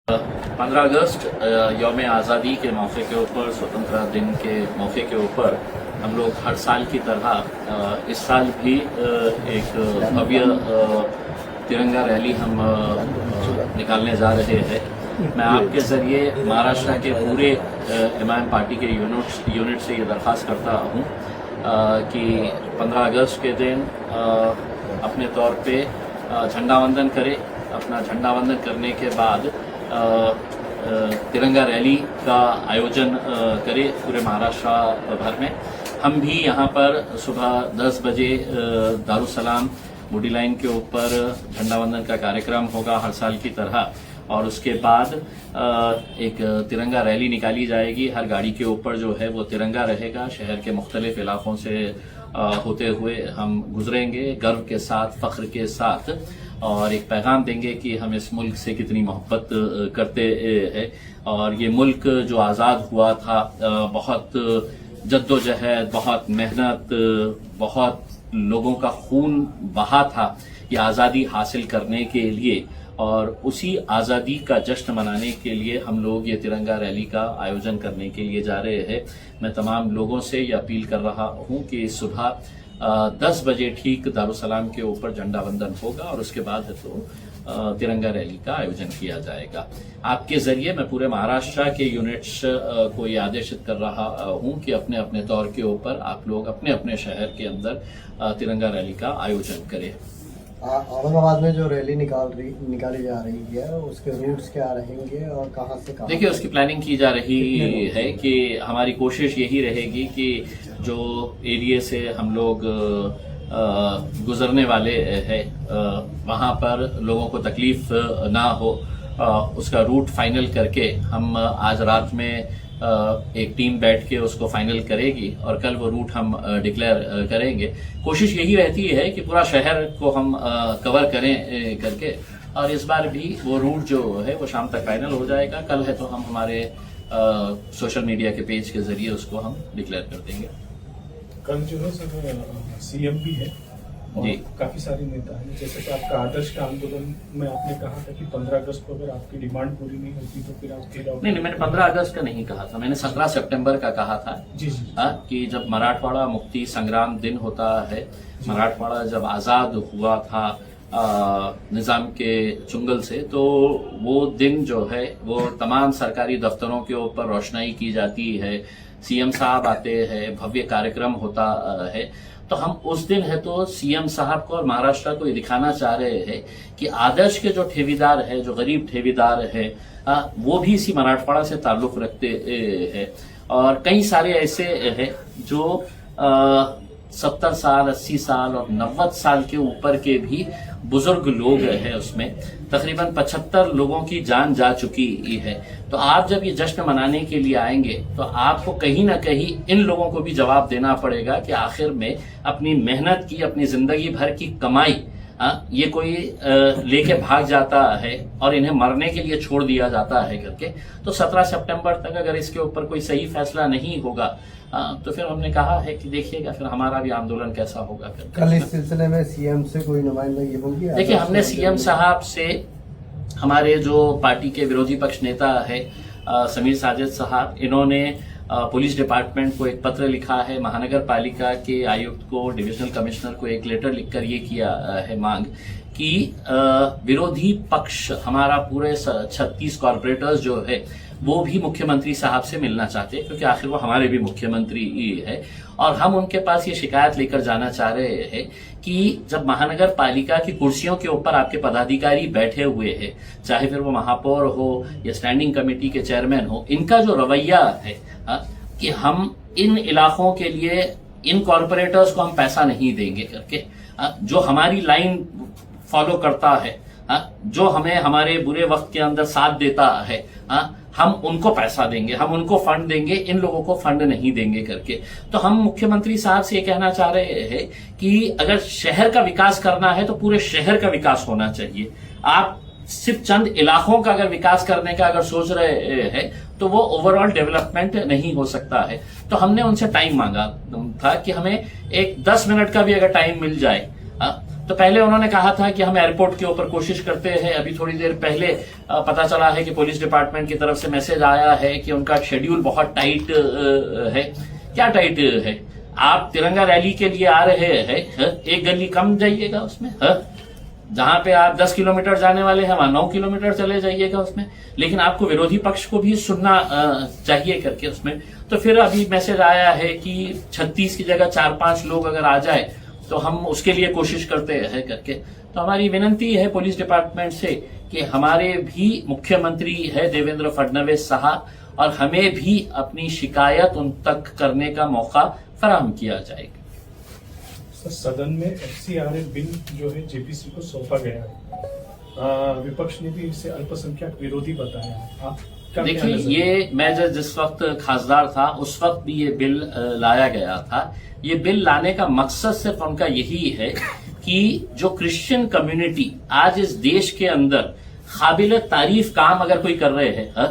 15 अगस्त यौम आज़ादी के मौके के ऊपर, स्वतंत्रता दिन के मौके के ऊपर हम लोग हर साल की तरह इस साल भी एक भव्य तिरंगा रैली हम निकालने जा रहे हैं। मैं आपके ज़रिए महाराष्ट्र के पूरे इमाम पार्टी के यूनिट से ये दरख्वास्त करता हूँ कि 15 अगस्त के दिन अपने तौर पे झंडा वंदन करें। अपना झंडा वंदन करने के बाद तिरंगा रैली का आयोजन करे पूरे महाराष्ट्र भर में। हम भी यहाँ पर सुबह 10 बजे दारुसलाम बूटी लाइन के ऊपर झंडा वंदन का कार्यक्रम होगा हर साल की तरह, और उसके बाद एक तिरंगा रैली निकाली जाएगी। हर गाड़ी के ऊपर जो है वो तिरंगा रहेगा। शहर के मुख्तलिफ इलाकों से होते हुए हम गुजरेंगे गर्व के साथ, फख्र के साथ, और एक पैगाम देंगे कि हम इस मुल्क से कितनी मोहब्बत करते हैं। और ये मुल्क जो आज़ाद हुआ था, बहुत जद्दोजहद, बहुत मेहनत, बहुत लोगों का खून बहा था ये आज़ादी हासिल करने के लिए, और उसी आज़ादी का जश्न मनाने के लिए हम लोग ये तिरंगा रैली का आयोजन करने के लिए जा रहे हैं। मैं तमाम लोगों से ये अपील कर रहा हूँ कि सुबह 10 बजे ठीक दारुसलाम के ऊपर झंडा वंदन होगा, और उसके बाद है तो तिरंगा रैली का आयोजन किया जाएगा। आपके जरिए मैं पूरे महाराष्ट्र के यूनिट्स को ये आदेशित कर रहा हूँ कि अपने अपने तौर के ऊपर आप लोग अपने अपने शहर के अंदर तिरंगा रैली का आयोजन करें। औरंगाबाद में जो रैली निकाली जा रही है उसके रूट्स क्या रहेंगे और कहां से कहां? देखिए, उसकी प्लानिंग की जा रही है कि हमारी कोशिश यही रहेगी कि जो एरिया से हम लोग गुजरने वाले हैं वहां पर लोगों को तकलीफ ना हो, उसका रूट फाइनल करके हम आज रात में एक टीम बैठ के उसको फाइनल करेगी, और कल वो रूट हम डिक्लेयर करेंगे। कोशिश यही रहती है कि पूरा शहर को हम कवर करें करके, और इस बार भी वो रूट जो है वो शाम तक फाइनल हो जाएगा। कल है तो हम हमारे सोशल मीडिया के पेज के जरिए उसको हम डिक्लेयर कर देंगे। कल जो है सर सीएम भी है और जी, काफी सारे नेता हैं। जैसे कि आपका आदर्श का आंदोलन में आपने कहा था कि 15 अगस्त को अगर आपकी डिमांड पूरी नहीं होती तो फिर आप घेराव। नहीं, मैंने 15 अगस्त का नहीं कहा था, मैंने 17 सितंबर का कहा था। जी जी कि जब मराठवाड़ा मुक्ति संग्राम दिन होता है, मराठवाड़ा जब आजाद हुआ था निजाम के चुंगल से, तो वो दिन जो है वो तमाम सरकारी दफ्तरों के ऊपर रोशनाई की जाती है, सीएम साहब आते हैं, भव्य कार्यक्रम होता है। तो हम उस दिन है तो सीएम साहब को और महाराष्ट्र को ये दिखाना चाह रहे हैं कि आदर्श के जो ठेवीदार है, जो गरीब ठेवीदार है, वो भी इसी मराठवाड़ा से ताल्लुक रखते हैं। और कई सारे ऐसे हैं जो 70 साल, 80 साल और 90 साल के ऊपर के भी बुजुर्ग लोग हैं। उसमें तकरीबन 75 लोगों की जान जा चुकी है। तो आप जब ये जश्न मनाने के लिए आएंगे तो आपको कहीं ना कहीं इन लोगों को भी जवाब देना पड़ेगा कि आखिर में अपनी मेहनत की, अपनी जिंदगी भर की कमाई ये कोई लेके भाग जाता है और इन्हें मरने के लिए छोड़ दिया जाता है करके। तो 17 सितंबर तक अगर इसके ऊपर कोई सही फैसला नहीं होगा तो फिर हमने कहा है कि देखिएगा फिर हमारा भी आंदोलन कैसा होगा। कल इस सिलसिले में सीएम से कोई नुमाइंदगी होगी? देखिए, हमने सीएम साहब से, हमारे जो पार्टी के विरोधी पक्ष नेता है समीर साजिद साहब, इन्होंने पुलिस डिपार्टमेंट को एक पत्र लिखा है, महानगर पालिका के आयुक्त को, डिविजनल कमिश्नर को एक लेटर लिखकर ये किया है मांग कि विरोधी पक्ष हमारा पूरे 36 कॉर्पोरेटर्स जो है वो भी मुख्यमंत्री साहब से मिलना चाहते हैं, क्योंकि आखिर वो हमारे भी मुख्यमंत्री ही है। और हम उनके पास ये शिकायत लेकर जाना चाह रहे हैं कि जब महानगर पालिका की कुर्सियों के ऊपर आपके पदाधिकारी बैठे हुए हैं, चाहे फिर वो महापौर हो या स्टैंडिंग कमेटी के चेयरमैन हो, इनका जो रवैया है कि हम इन इलाकों के लिए इन कॉर्पोरेटर्स को हम पैसा नहीं देंगे करके, जो हमारी लाइन फॉलो करता है, जो हमें हमारे बुरे वक्त के अंदर साथ देता है, हम उनको पैसा देंगे, हम उनको फंड देंगे, इन लोगों को फंड नहीं देंगे करके। तो हम मुख्यमंत्री साहब से ये कहना चाह रहे हैं कि अगर शहर का विकास करना है तो पूरे शहर का विकास होना चाहिए। आप सिर्फ चंद इलाकों का अगर विकास करने का अगर सोच रहे हैं तो वो ओवरऑल डेवलपमेंट नहीं हो सकता है। तो हमने उनसे टाइम मांगा था कि हमें एक 10 मिनट का भी अगर टाइम मिल जाए तो पहले उन्होंने कहा था कि हम एयरपोर्ट के ऊपर कोशिश करते हैं। अभी थोड़ी देर पहले पता चला है कि पुलिस डिपार्टमेंट की तरफ से मैसेज आया है कि उनका शेड्यूल बहुत टाइट है। क्या टाइट है? आप तिरंगा रैली के लिए आ रहे हैं, एक गली कम जाइएगा उसमें, जहां पे आप 10 किलोमीटर जाने वाले हैं वहां 9 किलोमीटर चले जाइएगा उसमें। लेकिन आपको विरोधी पक्ष को भी सुनना चाहिए करके उसमें। तो फिर अभी मैसेज आया है कि 36 की जगह 4-5 लोग अगर आ जाए तो हम उसके लिए कोशिश करते हैं करके। तो हमारी विनती है पुलिस डिपार्टमेंट से कि हमारे भी मुख्यमंत्री है देवेंद्र फडणवीस साहब, और हमें भी अपनी शिकायत उन तक करने का मौका फराहम किया जाएगा। सर, सदन में FCRA बिल जो है JPC को सौंपा गया है। विपक्ष ने भी इसे अल्पसंख्यक विरोधी बताया है। आप क्या देखिए, ये मैं जिस वक्त खासदार था उस वक्त भी ये बिल लाया गया था। ये बिल लाने का मकसद सिर्फ उनका यही है कि जो क्रिश्चियन कम्युनिटी आज इस देश के अंदर काबिल तारीफ काम अगर कोई कर रहे हैं,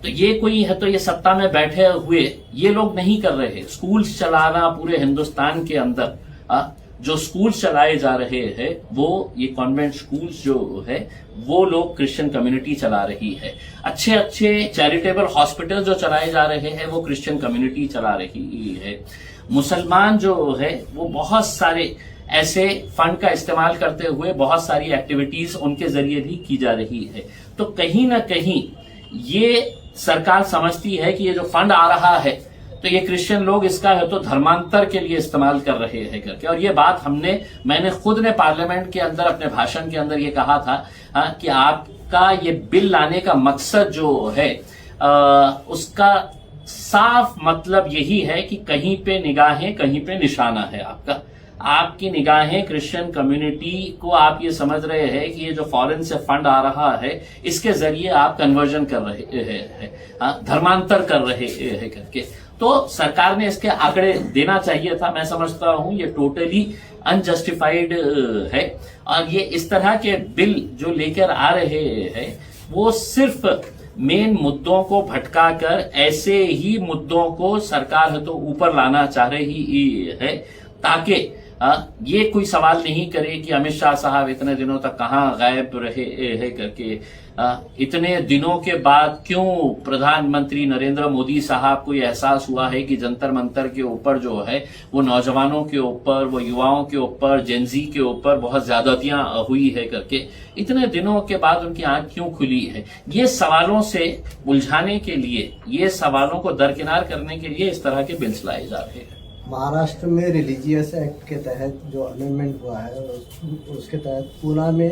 तो ये कोई है तो ये सत्ता में बैठे हुए ये लोग नहीं कर रहे हैं। स्कूल्स चलाना पूरे हिंदुस्तान के अंदर जो स्कूल्स चलाए जा रहे हैं वो ये कॉन्वेंट स्कूल्स जो है वो लोग क्रिश्चियन कम्युनिटी चला रही है। अच्छे अच्छे चैरिटेबल हॉस्पिटल जो चलाए जा रहे हैं वो क्रिश्चियन कम्युनिटी चला रही है। मुसलमान जो है वो बहुत सारे ऐसे फंड का इस्तेमाल करते हुए बहुत सारी एक्टिविटीज उनके जरिए भी की जा रही है। तो कहीं ना कहीं ये सरकार समझती है कि ये जो फंड आ रहा है तो ये क्रिश्चियन लोग इसका है तो धर्मांतर के लिए इस्तेमाल कर रहे हैं करके। और ये बात मैंने खुद ने पार्लियामेंट के अंदर अपने भाषण के अंदर ये कहा था कि आपका ये बिल लाने का मकसद जो है उसका साफ मतलब यही है कि कहीं पे निगाहें कहीं पे निशाना है आपका। आपकी निगाहें क्रिश्चियन कम्युनिटी को आप ये समझ रहे हैं कि ये जो फॉरेन से फंड आ रहा है इसके जरिए आप कन्वर्जन कर रहे हैं, धर्मांतर कर रहे हैं करके। तो सरकार ने इसके आंकड़े देना चाहिए था। मैं समझता हूं ये टोटली अनजस्टिफाइड है। और ये इस तरह के बिल जो लेकर आ रहे हैं वो सिर्फ मेन मुद्दों को भटकाकर ऐसे ही मुद्दों को सरकार है तो ऊपर लाना चाह रही है ताकि ये कोई सवाल नहीं करे कि अमित शाह साहब इतने दिनों तक कहां गायब रहे हैं करके। इतने दिनों के बाद क्यों प्रधानमंत्री नरेंद्र मोदी साहब को एहसास हुआ है कि जंतर मंतर के ऊपर जो है वो नौजवानों के ऊपर, वो युवाओं के ऊपर, जेनजी के ऊपर बहुत ज्यादतियां हुई है करके। इतने दिनों के बाद उनकी आंख क्यों खुली है? ये सवालों से उलझाने के लिए, ये सवालों को दरकिनार करने के लिए इस तरह के बिल्स लाए जा रहे हैं। महाराष्ट्र में रिलीजियस एक्ट के तहत जो अमेंडमेंट हुआ है उसके तहत पूना में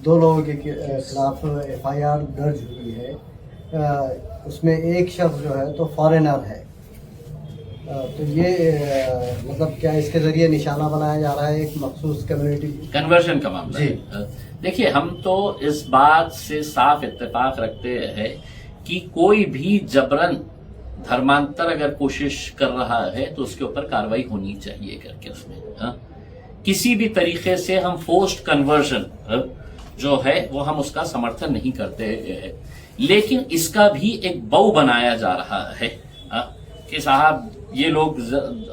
2 लोगों के खिलाफ FIR दर्ज हुई है। उसमें एक शख्स जो है तो फॉरेनर है। तो ये मतलब क्या इसके जरिए निशाना बनाया जा रहा है एक मखसूस कम्युनिटी? कन्वर्जन का मामला जी। देखिए, हम तो इस बात से साफ इत्तेफाक रखते हैं कि कोई भी जबरन धर्मांतर अगर कोशिश कर रहा है तो उसके ऊपर कार्रवाई होनी चाहिए करके उसमें। किसी भी तरीके से हम फोर्स्ड कन्वर्जन जो है वो हम उसका समर्थन नहीं करते हैं। लेकिन इसका भी एक बऊ बनाया जा रहा है कि साहब ये लोग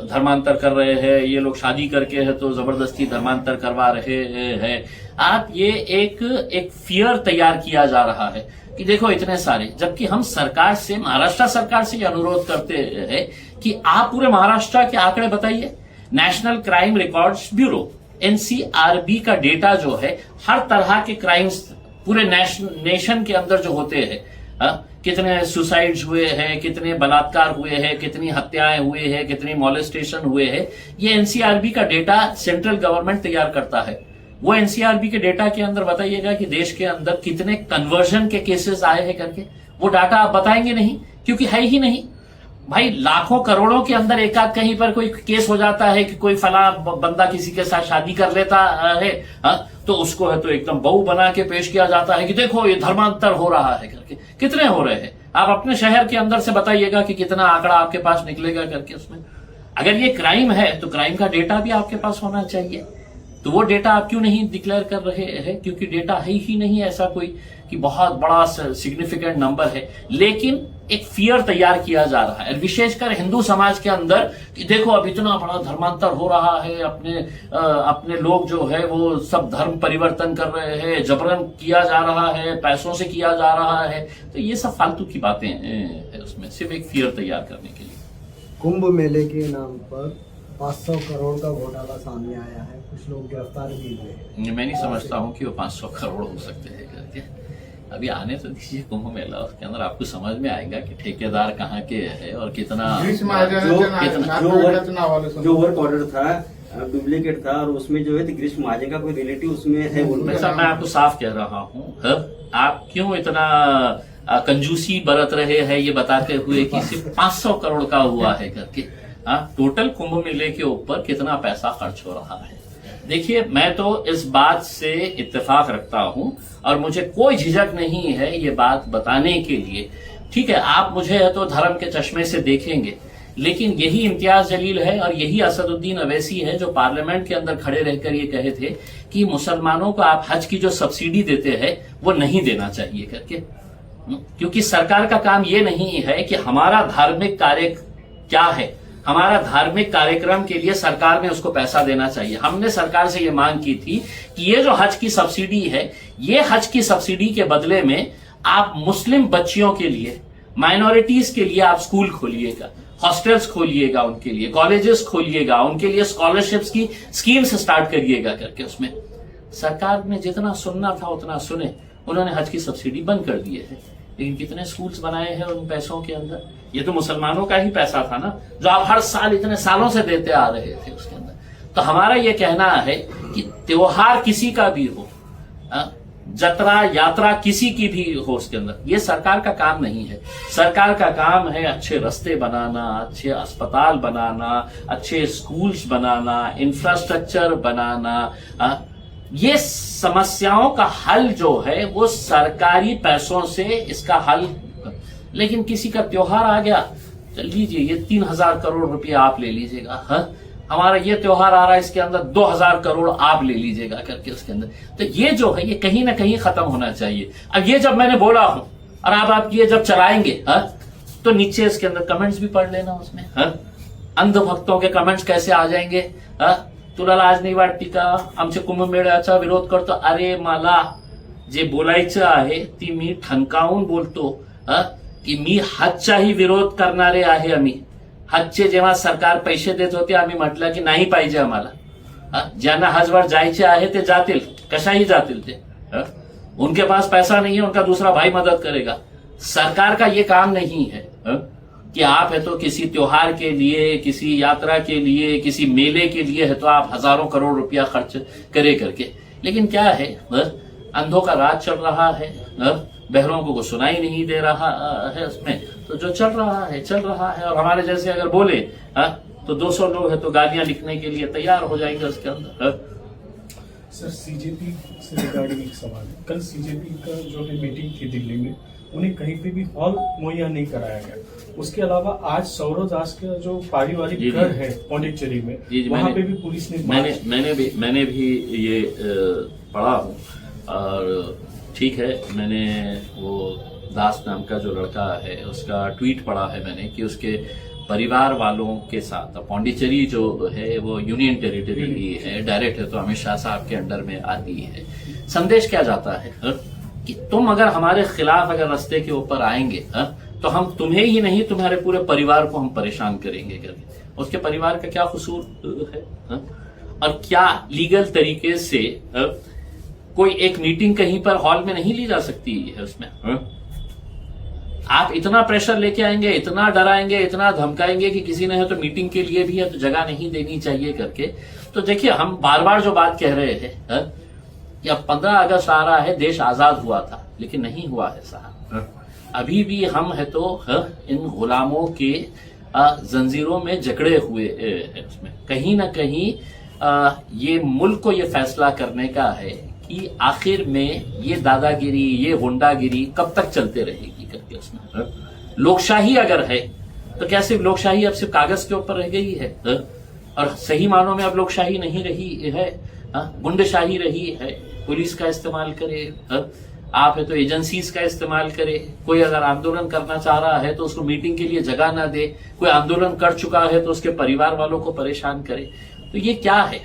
धर्मांतर कर रहे हैं, ये लोग शादी करके है तो जबरदस्ती धर्मांतर करवा रहे हैं। आप ये एक फियर तैयार किया जा रहा है कि देखो इतने सारे, जबकि हम सरकार से, महाराष्ट्र सरकार से ये अनुरोध करते हैं कि आप पूरे महाराष्ट्र के आंकड़े बताइए। National crime records bureau NCRB का डेटा जो है हर तरह के क्राइम्स पूरे नेशन के अंदर जो होते हैं, कितने सुसाइड्स हुए हैं, कितने बलात्कार हुए हैं, कितनी हत्याएं हुए हैं, कितनी मॉलेस्टेशन हुए हैं, ये NCRB का डेटा सेंट्रल गवर्नमेंट तैयार करता है। वो NCRB के डेटा के अंदर बताइएगा कि देश के अंदर कितने कन्वर्जन के केसेस आए हैं करके। वो डाटा आप बताएंगे नहीं, क्योंकि है ही नहीं। भाई लाखों करोड़ों के अंदर एक आध कहीं पर कोई केस हो जाता है कि कोई फला बंदा किसी के साथ शादी कर लेता है, तो उसको है तो एकदम बहू बना के पेश किया जाता है कि देखो ये धर्मांतर हो रहा है करके। कितने हो रहे हैं? आप अपने शहर के अंदर से बताइएगा कि कितना आंकड़ा आपके पास निकलेगा करके उसमें। अगर ये क्राइम है तो क्राइम का डेटा भी आपके पास होना चाहिए। तो वो डेटा आप क्यों नहीं डिक्लेयर कर रहे हैं? क्योंकि डेटा है ही नहीं ऐसा कोई कि बहुत बड़ा सिग्निफिकेंट नंबर है, लेकिन एक फियर तैयार किया जा रहा है, विशेषकर हिंदू समाज के अंदर कि देखो अब इतना बड़ा धर्मांतर हो रहा है, अपने लोग जो है वो सब धर्म परिवर्तन कर रहे हैं, जबरन किया जा रहा है, पैसों से किया जा रहा है। तो ये सब फालतू की बातें हैं उसमें, सिर्फ एक फियर तैयार करने के लिए। कुंभ मेले के नाम पर 500 करोड़ का घोटाला सामने आया है, कुछ लोग गिरफ्तार भी हुए हैं। मैं नहीं समझता हूं कि वो 500 करोड़ हो सकते हैं करके। अभी आने तो दीजिए कुंभ मेला, उसके अंदर आपको समझ में आएगा कि ठेकेदार कहाँ के है और कितना जो वर्क ऑर्डर था डुप्लीकेट था, और उसमें जो है ग्रीष्म महाजन का कोई रिलेटिव उसमें है। मैं आपको साफ कह रहा हूँ, आप क्यों इतना कंजूसी बरत रहे हैं ये बताते हुए कि सिर्फ 500 करोड़ का हुआ है करके। टोटल कुंभ मेले के ऊपर कितना पैसा खर्च हो रहा है। देखिए, मैं तो इस बात से इत्तेफाक रखता हूं और मुझे कोई झिझक नहीं है ये बात बताने के लिए। ठीक है, आप मुझे तो धर्म के चश्मे से देखेंगे, लेकिन यही इम्तियाज जलील है और यही असदुद्दीन अवैसी है जो पार्लियामेंट के अंदर खड़े रहकर ये कहे थे कि मुसलमानों को आप हज की जो सब्सिडी देते हैं वो नहीं देना चाहिए करके। क्योंकि सरकार का काम ये नहीं है कि हमारा धार्मिक कार्य क्या है, हमारा धार्मिक कार्यक्रम के लिए सरकार में उसको पैसा देना चाहिए। हमने सरकार से ये मांग की थी कि ये जो हज की सब्सिडी है, ये हज की सब्सिडी के बदले में आप मुस्लिम बच्चियों के लिए, माइनॉरिटीज के लिए आप स्कूल खोलिएगा, हॉस्टल्स खोलिएगा, उनके लिए कॉलेजेस खोलिएगा, उनके लिए स्कॉलरशिप्स की स्कीम्स स्टार्ट करिएगा करके। उसमें सरकार ने जितना सुनना था उतना सुने, उन्होंने हज की सब्सिडी बंद कर दिए थे। लेकिन कितने स्कूल्स बनाए हैं उन पैसों के अंदर? ये तो मुसलमानों का ही पैसा था ना, जो आप हर साल इतने सालों से देते आ रहे थे उसके अंदर। तो हमारा ये कहना है कि त्योहार किसी का भी हो, जतरा यात्रा किसी की भी हो, उसके अंदर ये सरकार का काम नहीं है। सरकार का काम है अच्छे रास्ते बनाना, अच्छे अस्पताल बनाना, अच्छे स्कूल्स बनाना, इंफ्रास्ट्रक्चर बनाना। ये समस्याओं का हल जो है वो सरकारी पैसों से इसका हल। लेकिन किसी का त्योहार आ गया, चल लीजिए ये 3000 करोड़ रुपया आप ले लीजिएगा, हमारा ये त्योहार आ रहा है इसके अंदर 2000 करोड़ आप ले लीजिएगा करके उसके अंदर। तो ये जो है ये कहीं ना कहीं खत्म होना चाहिए। अब ये जब मैंने बोला हूं और आप ये जब चलाएंगे तो नीचे इसके अंदर कमेंट्स भी पढ़ लेना उसमें। अंधभक्तों के कमेंट्स कैसे आ जाएंगे, तुला लाज नाही वाटती का, आमच्या कुंभमेळ्याचा विरोध करतो। अरे मला जे बोलायचं आहे ती मी ठणकावून बोलतो की मी हजचाही विरोध करणारे आहे। आम्ही हजचे जेव्हा सरकार पैसे देत होते आम्ही म्हटलं की नाही पाहिजे आम्हाला, ज्यांना हजवर जायचे आहे ते जातील, कशाही जातील ते, उनके पास पैसा नहीं है, उनका दूसरा भाई मदद करेगा। सरकार का ये काम नहीं है कि आप है तो किसी त्योहार के लिए, किसी यात्रा के लिए, किसी मेले के लिए है तो आप हजारों करोड़ रुपया खर्च करे करके। लेकिन क्या है, अंधों का राज चल रहा है, बहरों को सुनाई नहीं दे रहा है उसमें। तो जो चल रहा है चल रहा है, और हमारे जैसे अगर बोले तो 200 लोग है तो गालियां लिखने के लिए तैयार हो जाएंगे उसके अंदर। सर, सीजेपी से रिगार्डिंग एक सवाल है। कल सीजेपी का जो है मीटिंग थी दिल्ली में, उन्हें कहीं पे भी हॉल मुहैया नहीं कराया गया। उसके अलावा आज सौरव दास का जो पारिवारिक घर है पौंडीचेरी में, वहां पे भी पुलिस ने मैंने भी ये पढ़ा हूँ। और ठीक है, मैंने वो दास नाम का जो लड़का है उसका ट्वीट पढ़ा है मैंने कि उसके परिवार वालों के साथ, पौंडीचेरी जो है वो यूनियन टेरिटरी ही है, डायरेक्ट है तो अमित शाह साहब के अंडर में आती है। संदेश क्या जाता है कि तुम अगर हमारे खिलाफ अगर रास्ते के ऊपर आएंगे तो हम तुम्हें ही नहीं तुम्हारे पूरे परिवार को हम परेशान करेंगे करके। उसके परिवार का क्या कसूर है और क्या लीगल तरीके से कोई एक मीटिंग कहीं पर हॉल में नहीं ली जा सकती है उसमें। आप इतना प्रेशर लेके आएंगे, इतना डराएंगे, इतना धमकाएंगे कि किसी ने है तो मीटिंग के लिए भी है तो जगह नहीं देनी चाहिए करके। तो देखिए, हम बार बार जो बात कह रहे हैं कि अब 15 अगस्त आ रहा है, देश आजाद हुआ था, लेकिन नहीं हुआ है साहब। अभी भी हम है तो इन गुलामों के जंजीरों में जकड़े हुए हैं उसमें। कहीं ना कहीं ये मुल्क को ये फैसला करने का है कि आखिर में ये दादागिरी, ये गुंडागिरी कब तक चलते रहेगी करके उसमें। लोकशाही अगर है तो क्या सिर्फ लोकशाही अब सिर्फ कागज के ऊपर रह गई है और सही मानों में अब लोकशाही नहीं रही है, गुंडशाही रही है, पुलिस का इस्तेमाल करे। आप है तो एजेंसीज का इस्तेमाल करे। कोई अगर आंदोलन करना चाह रहा है तो उसको मीटिंग के लिए जगह ना दे। कोई आंदोलन कर चुका है तो उसके परिवार वालों को परेशान करे। तो ये क्या है?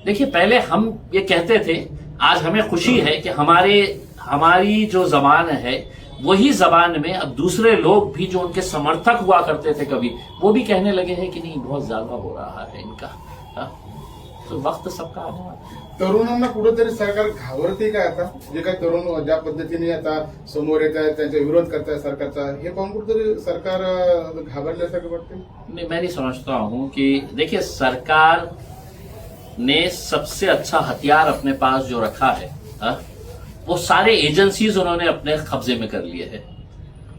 देखिए, पहले हम ये कहते थे, आज हमें खुशी है कि हमारी जो जबान है वही जबान में अब दूसरे लोग भी जो उनके समर्थक हुआ करते थे कभी, वो भी कहने लगे हैं कि नहीं, बहुत ज्यादा हो रहा है इनका। तो वक्त सबका आने वाला है। तरुणांना कुठेतरी सरकार घाबरते का आता? जे काही तरुण ज्या पद्धतीने आता समोर येत आहेत, त्यांचा विरोध करत आहे सरकारचा, हे पाहून कुठेतरी सरकार घाबरल्यासारखं वाटते? मैं नहीं समझता हूं कि देखिए, सरकार ने सबसे अच्छा हथियार अपने पास जो रखा है, वो सारे एजेंसीज उन्होंने अपने कब्जे में कर लिए हैं।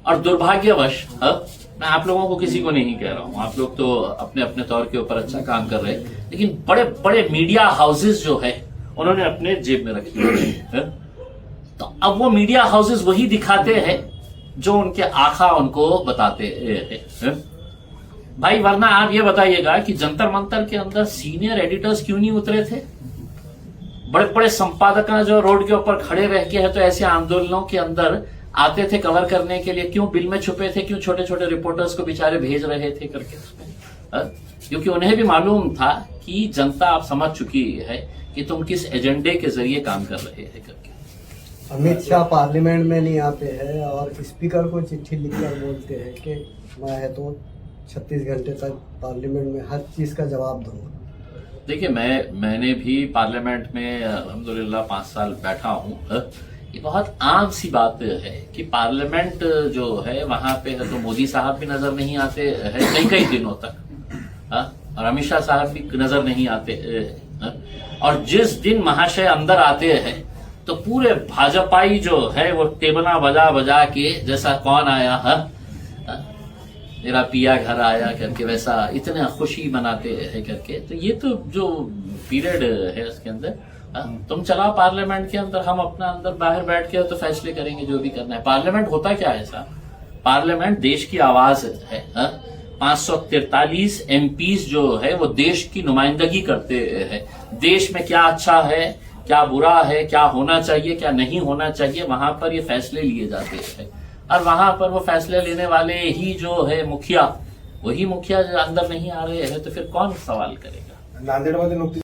और दुर्भाग्यवश, मैं आप लोगों को किसी को नहीं कह रहा हूं, आप लोग तो अपने अपने तौर के ऊपर अच्छा काम कर रहे हैं, लेकिन बड़े बड़े मीडिया हाउसेस जो है उन्होंने अपने जेब में रखे हैं। तो अब वो मीडिया हाउसेस वही दिखाते हैं जो उनके आका उनको बताते हैं। भाई, वरना आप ये बताइएगा कि जंतर मंतर के अंदर सीनियर एडिटर्स क्यों नहीं उतरे थे? बड़े बड़े संपादक जो रोड के ऊपर खड़े रह के है तो ऐसे आंदोलनों के अंदर आते थे कवर करने के लिए, क्यों बिल में छुपे थे? क्यों छोटे छोटे रिपोर्टर्स को बेचारे भेज रहे थे करके उसमें? क्योंकि उन्हें भी मालूम था कि जनता आप समझ चुकी है कि तुम किस एजेंडे के जरिए काम कर रहे हैं करके। अमित शाह पार्लियामेंट में नहीं आते हैं और स्पीकर को चिट्ठी लिखकर बोलते हैं कि मैं है तो 36 घंटे तक पार्लियामेंट में हर चीज का जवाब दूंगा। देखिए, मैंने भी पार्लियामेंट में अल्हम्दुलिल्लाह 5 साल बैठा हूं। ये बहुत आम सी बात है कि पार्लियामेंट जो है वहां पे है तो मोदी साहब भी नजर नहीं आते हैं कई दिनों तक, और अमित शाह साहब भी नजर नहीं आते। और जिस दिन महाशय अंदर आते हैं तो पूरे भाजपाई जो है वो टेबला बजा बजा के, जैसा कौन आया है, मेरा पिया घर आया करके, वैसा इतना खुशी मनाते हैं करके। तो ये तो जो पीरियड है उसके अंदर तुम चलाओ पार्लियामेंट के अंदर, हम अपना अंदर बाहर बैठ के तो फैसले करेंगे जो भी करना है। पार्लियामेंट होता क्या है साहब? पार्लियामेंट देश की आवाज है। 543 एमपीज जो है वो देश की नुमाइंदगी करते हैं। देश में क्या अच्छा है, क्या बुरा है, क्या होना चाहिए, क्या नहीं होना चाहिए, वहां पर ये फैसले लिए जाते हैं। और वहां पर वो फैसले लेने वाले ही जो है मुखिया, वही मुखिया जो अंदर नहीं आ रहे हैं तो फिर कौन सवाल करेगा? नांदेडमध्ये नुकतीच